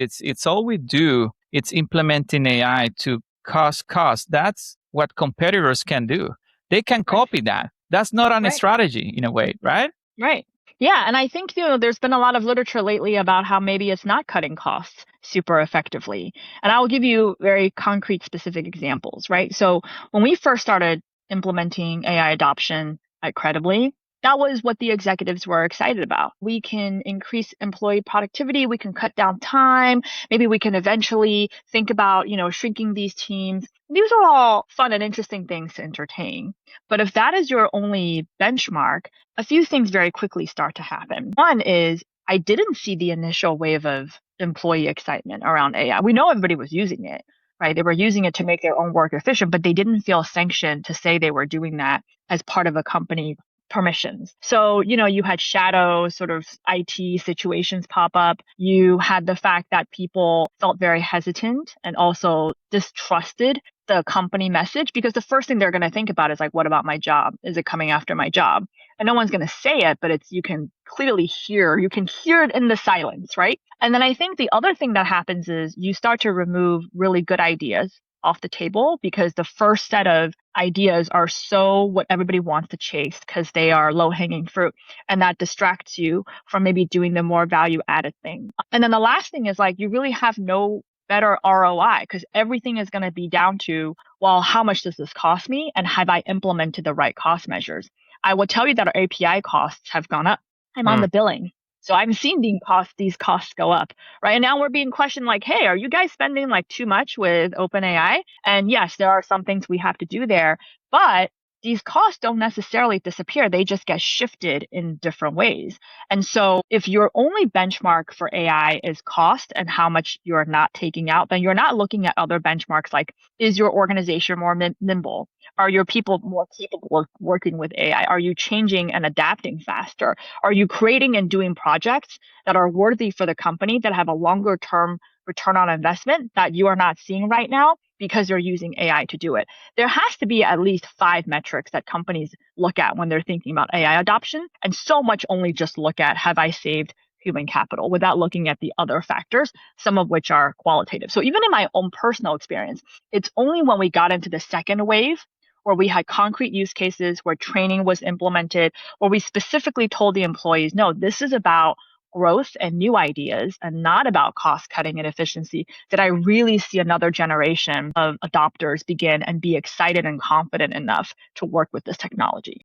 It's all we do. It's implementing AI to cost. That's what competitors can do. They can Right. copy that. That's not a Right. strategy in a way, right? Right. Yeah. And I think, there's been a lot of literature lately about how maybe it's not cutting costs super effectively. And I'll give you very concrete, specific examples, right? So when we first started implementing AI adoption at Credibly, that was what the executives were excited about. We can increase employee productivity. We can cut down time. Maybe we can eventually think about, shrinking these teams. These are all fun and interesting things to entertain. But if that is your only benchmark, a few things very quickly start to happen. One is I didn't see the initial wave of employee excitement around AI. We know everybody was using it, right? They were using it to make their own work efficient, but they didn't feel sanctioned to say they were doing that as part of a company permissions. So, you had shadow sort of IT situations pop up. You had the fact that people felt very hesitant and also distrusted the company message because the first thing they're going to think about is like, what about my job? Is it coming after my job? And no one's going to say it, but you can clearly hear it in the silence, right? And then I think the other thing that happens is you start to remove really good ideas off the table because the first set of ideas are so what everybody wants to chase because they are low hanging fruit, and that distracts you from maybe doing the more value added thing. And then the last thing is like you really have no better ROI because everything is going to be down to, well, how much does this cost me and have I implemented the right cost measures? I will tell you that our API costs have gone up. I'm on the billing. So I'm seeing these costs go up, right? And now we're being questioned like, hey, are you guys spending like too much with OpenAI? And yes, there are some things we have to do there, but these costs don't necessarily disappear. They just get shifted in different ways. And so if your only benchmark for AI is cost and how much you're not taking out, then you're not looking at other benchmarks like, is your organization more nimble? Are your people more capable of working with AI? Are you changing and adapting faster? Are you creating and doing projects that are worthy for the company that have a longer term return on investment that you are not seeing right now because you're using AI to do it? There has to be at least 5 metrics that companies look at when they're thinking about AI adoption, and so much only just look at, have I saved human capital without looking at the other factors, some of which are qualitative. So even in my own personal experience, it's only when we got into the second wave where we had concrete use cases, where training was implemented, where we specifically told the employees, no, this is about growth and new ideas and not about cost cutting and efficiency, that I really see another generation of adopters begin and be excited and confident enough to work with this technology.